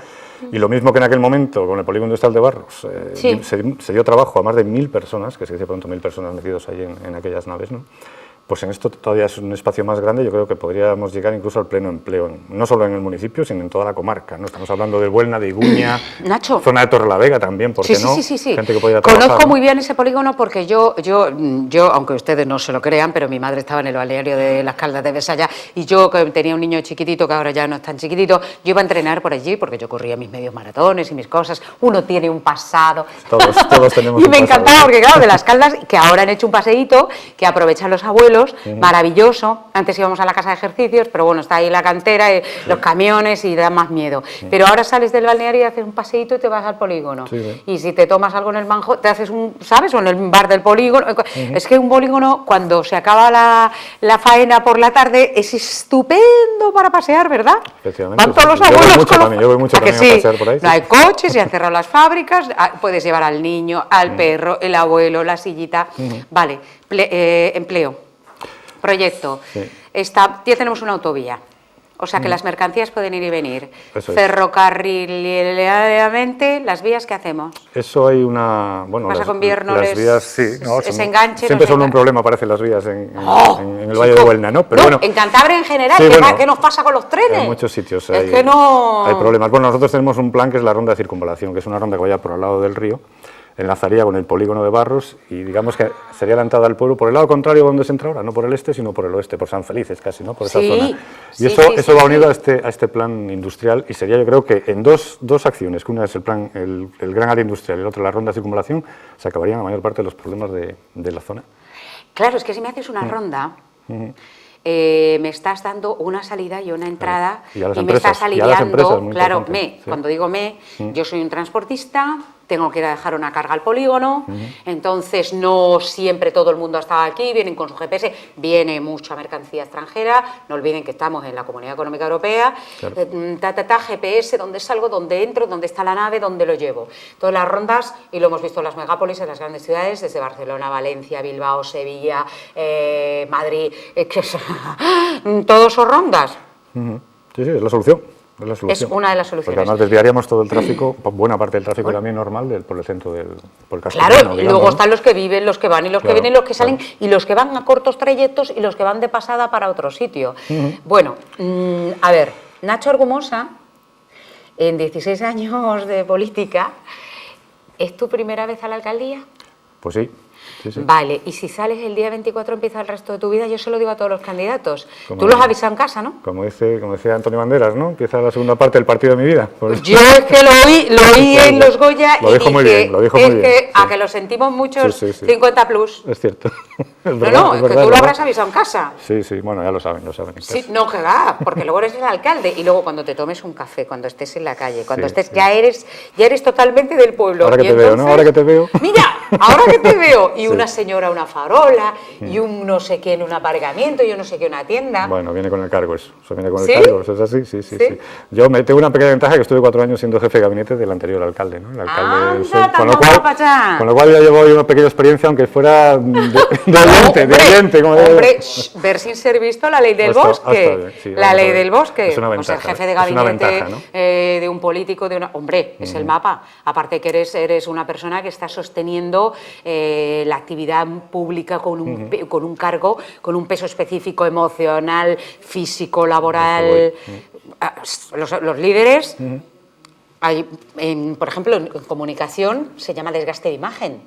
y lo mismo que en aquel momento con el polígono industrial de Barros, se dio trabajo a más de 1000 personas, que se dice pronto 1000 personas metidos ahí en aquellas naves, ¿no? Pues en esto todavía es un espacio más grande, yo creo que podríamos llegar incluso al pleno empleo, no solo en el municipio, sino en toda la comarca, ¿no? Estamos hablando de Buelna, de Iguña, Nacho. Zona de Torrelavega también, ¿por qué no? Sí. Gente que podía Conozco trabajar, ¿no? muy bien ese polígono porque yo, aunque ustedes no se lo crean, pero mi madre estaba en el balneario de Las Caldas de Besaya y yo, que tenía un niño chiquitito, que ahora ya no es tan chiquitito, yo iba a entrenar por allí porque yo corría mis medios maratones y mis cosas. Uno tiene un pasado. Todos tenemos y un me pasado, encantaba ¿sí? porque, claro, de Las Caldas, que ahora han hecho un paseíto, que aprovechan los abuelos, maravilloso. Antes íbamos a la casa de ejercicios, pero bueno, está ahí la cantera, los camiones y da más miedo. Pero ahora sales del balneario y haces un paseíto y te vas al polígono. Y si te tomas algo en el manjo, te haces un, ¿sabes? O en el bar del polígono. Es que un polígono, cuando se acaba la faena por la tarde, es estupendo para pasear, ¿verdad? Efectivamente. Van todos los Yo voy abuelos mucho con también, yo voy mucho ¿A que también a sí? pasear por ahí, No sí. hay coches, se han cerrado las fábricas, puedes llevar al niño, al perro, el abuelo, la sillita. Vale, empleo, proyecto. Sí. Ya tenemos una autovía, o sea que las mercancías pueden ir y venir. Eso es. Ferrocarrilamente, las vías, ¿qué hacemos? Eso hay una... Bueno, Pasa con Vierno, las vías, sí. No, ese enganche siempre nos son un engan- problema, parecen las vías en el Chico, Valle de Huelna, ¿no? Pero no, bueno, en Cantabria en general, sí, bueno, ¿qué nos pasa con los trenes? en muchos sitios Es hay, que no... hay problemas. Bueno, nosotros tenemos un plan que es la ronda de circunvalación, que es una ronda que vaya por el lado del río, enlazaría con el polígono de Barros y digamos que sería la entrada al pueblo por el lado contrario donde se entra ahora, no por el este, sino por el oeste, por San Felices casi, ¿no? Por esa Sí, zona. Y sí, eso, sí, eso sí, va sí. unido a este plan industrial y sería, yo creo que en dos acciones, que una es el plan, el gran área industrial y la otra la ronda de circunvalación, se acabarían la mayor parte de los problemas de la zona. Claro, es que si me haces una ronda, me estás dando una salida y una entrada Y a las me empresas, estás y a las aliviando, empresas, muy claro, importante, sí. cuando digo yo soy un transportista, tengo que ir a dejar una carga al polígono, entonces no siempre todo el mundo ha estado aquí, vienen con su GPS, viene mucha mercancía extranjera, no olviden que estamos en la Comunidad Económica Europea, Claro. GPS, dónde salgo, dónde entro, dónde está la nave, dónde lo llevo. Todas las rondas, y lo hemos visto en las megápolis, en las grandes ciudades, desde Barcelona, Valencia, Bilbao, Sevilla, Madrid, todos son rondas. Sí, es la solución. Es la solución. Es una de las soluciones. Porque además desviaríamos todo el tráfico, buena parte del tráfico también normal, por el centro por el casco. Claro, urbano, y digamos, luego ¿no? están los que viven, los que van y los que Claro, vienen, los que salen claro. y los que van a cortos trayectos y los que van de pasada para otro sitio. Bueno, a ver, Nacho Argumosa, en 16 años de política, ¿es tu primera vez a la alcaldía? Pues sí. Sí, sí. Vale, y si sales el día 24 empieza el resto de tu vida, yo se lo digo a todos los candidatos. Como Tú los digo. avisas en casa, ¿no? Como decía Antonio Banderas, ¿no? Empieza la segunda parte del partido de mi vida. Pues, Yo es que lo oí en Los Goya Lo y dijo muy dije, bien, lo dijo es muy que bien, a sí. que lo sentimos muchos, Sí, sí, sí. 50 plus. Es cierto. Es No, verdad, no, es que verdad, tú lo verdad. habrás avisado en casa. Sí, sí, bueno, ya lo saben. Sí, no, que va, porque luego eres el alcalde y luego cuando te tomes un café, cuando estés en la calle, cuando Sí, estés, sí. ya eres totalmente del pueblo. Ahora que Y te veo, ¿no? Ahora que te veo. Mira, ahora que te veo. Y Sí. una señora una farola, y un no sé qué en un aparcamiento, y un no sé qué una tienda. Bueno, viene con el cargo eso. Eso viene con ¿Sí? el cargo, eso es así, sí, sí, ¿Sí? sí. Yo tengo una pequeña ventaja que estuve 4 años siendo jefe de gabinete del anterior alcalde, ¿no? El alcalde Anda, soy- tan guapachá. con lo cual ya llevo ahí una pequeña experiencia, aunque fuera de oyente, como debe- hombre, ver sin ser visto la ley del Está bosque. bien, sí, la vamos ley a ver. del bosque. Es una O sea, ventaja, jefe de es una gabinete ventaja, ¿no? de un político, de una. Hombre, es el mapa. Aparte que eres una persona que está sosteniendo la actividad pública con un cargo, con un peso específico emocional, físico, laboral. Los líderes. Por ejemplo, en comunicación se llama desgaste de imagen.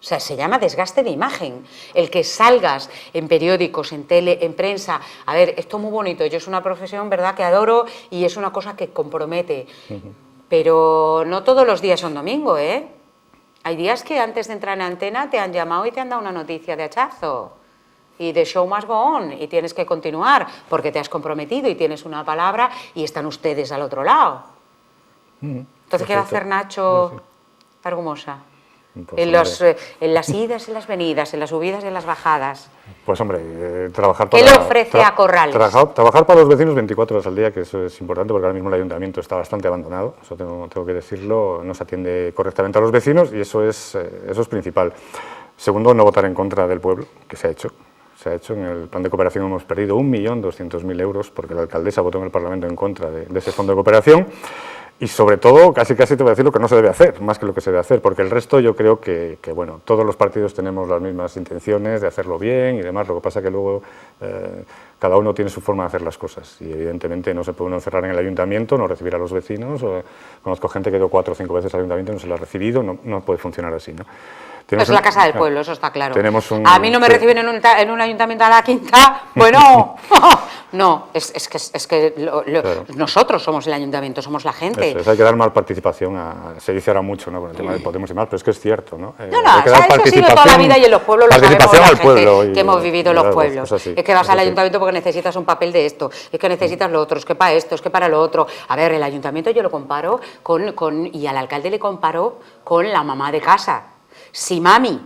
O sea, se llama desgaste de imagen. El que salgas en periódicos, en tele, en prensa. A ver, esto es muy bonito. Yo es una profesión, ¿verdad?, que adoro y es una cosa que compromete. Pero no todos los días son domingo, ¿eh? Hay días que antes de entrar en antena te han llamado y te han dado una noticia de hachazo. Y the show must go on, y tienes que continuar, porque te has comprometido y tienes una palabra y están ustedes al otro lado. Entonces, ¿qué va a hacer Nacho Argumosa? Pues, En las idas, en las venidas, en las subidas y en las bajadas. Pues hombre, trabajar ¿Qué para... le ofrece a Corrales? Trabajar para los vecinos 24 horas al día, que eso es importante, porque ahora mismo el ayuntamiento está bastante abandonado, eso tengo que decirlo, no se atiende correctamente a los vecinos y eso es principal. Segundo, no votar en contra del pueblo, que se ha hecho. Se ha hecho en el plan de cooperación, hemos perdido 1.200.000 euros porque la alcaldesa votó en el Parlamento en contra de ese fondo de cooperación. Y sobre todo, casi te voy a decir lo que no se debe hacer, más que lo que se debe hacer, porque el resto yo creo que bueno, todos los partidos tenemos las mismas intenciones de hacerlo bien y demás, lo que pasa que luego cada uno tiene su forma de hacer las cosas y evidentemente no se puede uno encerrar en el ayuntamiento, no recibir a los vecinos, conozco gente que ha ido 4 o 5 veces al ayuntamiento y no se la ha recibido, no puede funcionar así, ¿no? Es la casa del pueblo, eso está claro. A mí no me reciben en un ayuntamiento a la quinta, bueno, no, es que claro. nosotros somos el ayuntamiento, somos la gente. Eso, hay que dar más participación, se dice ahora mucho, ¿no?, con el tema de Podemos y más, pero es que es cierto, ¿no? No, eso ha sido toda la vida y en los pueblos lo sabemos la gente que hemos vivido en los pueblos. Es que vas al ayuntamiento porque necesitas un papel de esto, es que necesitas lo otro, es que para esto, es que para lo otro. A ver, el ayuntamiento yo lo comparo y al alcalde le comparo con la mamá de casa. Si mami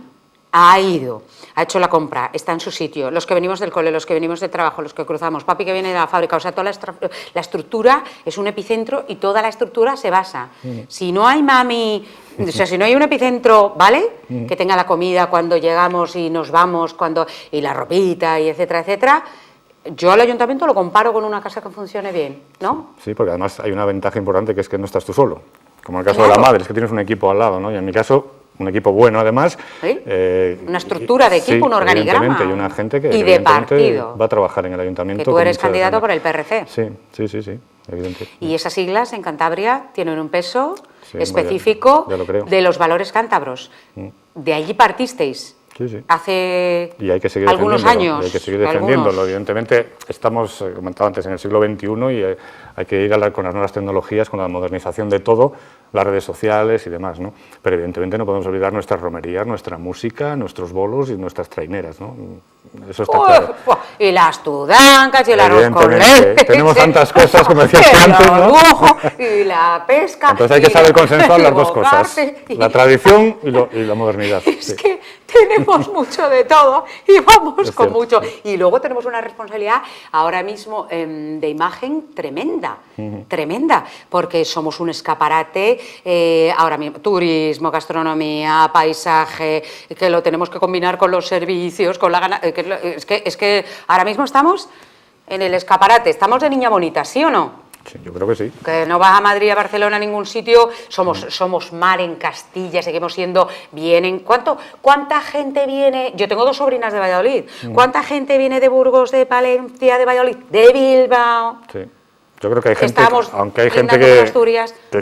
ha ido, ha hecho la compra, está en su sitio, los que venimos del cole, los que venimos del trabajo, los que cruzamos, papi que viene de la fábrica, o sea, toda la estructura es un epicentro y toda la estructura se basa. Si no hay mami, o sea, si no hay un epicentro, ¿vale?, que tenga la comida cuando llegamos y nos vamos, y la ropita y etcétera, etcétera, yo al ayuntamiento lo comparo con una casa que funcione bien, ¿no? Sí, porque además hay una ventaja importante que es que no estás tú solo, como en el caso de la madre, es que tienes un equipo al lado, ¿no? Y en mi caso, un equipo bueno además. ¿Sí? Una estructura de equipo, un organigrama. Y una gente que y de partido. Va a trabajar en el ayuntamiento. Que tú eres candidato por el PRC. Sí, evidente. Y esas siglas en Cantabria tienen un peso específico de los valores cántabros. De allí partisteis. Hace y hay que seguir algunos años. Y hay que seguir defendiéndolo. Evidentemente, estamos, comentaba antes, en el siglo XXI y hay que ir con las nuevas tecnologías, con la modernización de todo, las redes sociales y demás, ¿no? Pero evidentemente no podemos olvidar nuestras romerías, nuestra música, nuestros bolos y nuestras traineras, ¿no? Eso está claro. Y las tudancas y el arroz con leche. Tenemos tantas cosas, como decías antes, ¿no? Y la pesca. Entonces hay que saber consensuar las dos cosas, la tradición y la modernidad. Es que tenemos mucho de todo y vamos con mucho. Y luego tenemos una responsabilidad ahora mismo de imagen tremenda, tremenda, porque somos un escaparate, ahora mismo, turismo, gastronomía, paisaje, que lo tenemos que combinar con los servicios, con la es que ahora mismo estamos en el escaparate, estamos de niña bonita, ¿sí o no? Sí, yo creo que sí. Que no vas a Madrid, a Barcelona, a ningún sitio, somos mar en Castilla, seguimos siendo ¿Cuánta gente viene? Yo tengo 2 sobrinas de Valladolid. ¿Cuánta gente viene de Burgos, de Palencia, de Valladolid, de Bilbao? Sí. Yo creo que hay gente, aunque hay gente que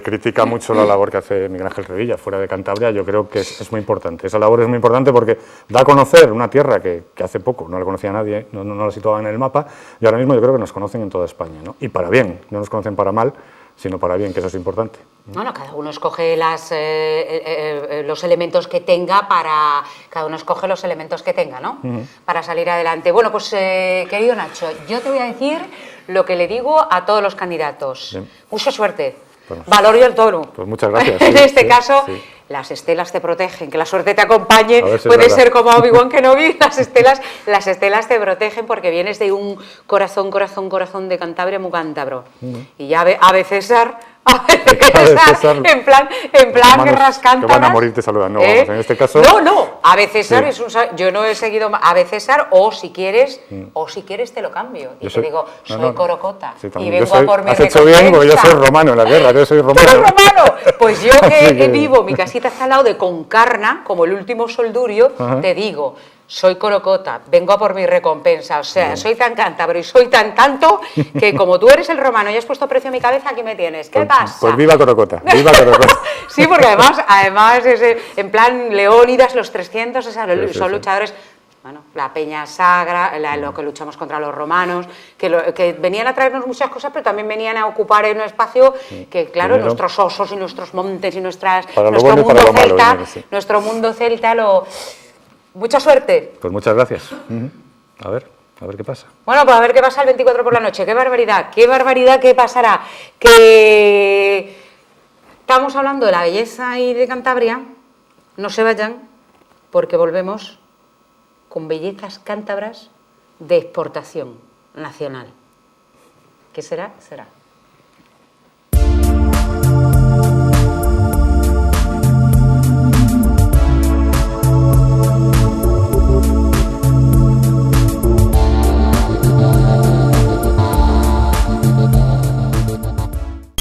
critica mucho la labor que hace Miguel Ángel Revilla fuera de Cantabria, yo creo que es muy importante. Esa labor es muy importante porque da a conocer una tierra que hace poco no la conocía nadie, no la situaban en el mapa, y ahora mismo yo creo que nos conocen en toda España, ¿no? Y para bien, no nos conocen para mal, sino para bien, que eso es importante. Bueno, cada uno escoge los elementos que tenga ¿no? Para salir adelante. Bueno, pues querido Nacho, yo te voy a decir lo que le digo a todos los candidatos. Bien. Mucha suerte. Pues, Valorio el toro. Pues muchas gracias. En este caso, las estelas te protegen, que la suerte te acompañe. Puede ser como Obi-Wan Kenobi, las estelas te protegen porque vienes de un corazón de Cantabria muy cántabro. Y ya Ave César. En plan guerras cántabras. Que van a morir te saludan, no, vamos, en este caso. No, Ave César yo no he seguido Ave César, o si quieres te lo cambio. Y te digo, soy corocota. Y vengo a por mi recompensa. Has hecho bien, porque yo soy romano en la guerra, yo soy romano. ¿Tú eres romano? Pues yo que vivo, mi casita está al lado de Concarna, como el último soldurio, te digo, soy corocota, vengo a por mi recompensa, o sea, soy tan cántabro y soy tan tanto que como tú eres el romano y has puesto precio a mi cabeza, aquí me tienes. ¿Qué pasa? Pues viva Corocota, viva Corocota. Sí, porque además en plan Leónidas, los 300, son luchadores. Bueno, la Peña Sagra, lo que luchamos contra los romanos, que venían a traernos muchas cosas, pero también venían a ocupar un espacio que, claro, nuestros osos y nuestros montes y nuestro mundo celta Mucha suerte. Pues muchas gracias. A ver qué pasa. Bueno, pues a ver qué pasa el 24 por la noche. Qué barbaridad, qué pasará. Que estamos hablando de la belleza y de Cantabria. No se vayan, porque volvemos con bellezas cántabras de exportación nacional. ¿Qué será? Será.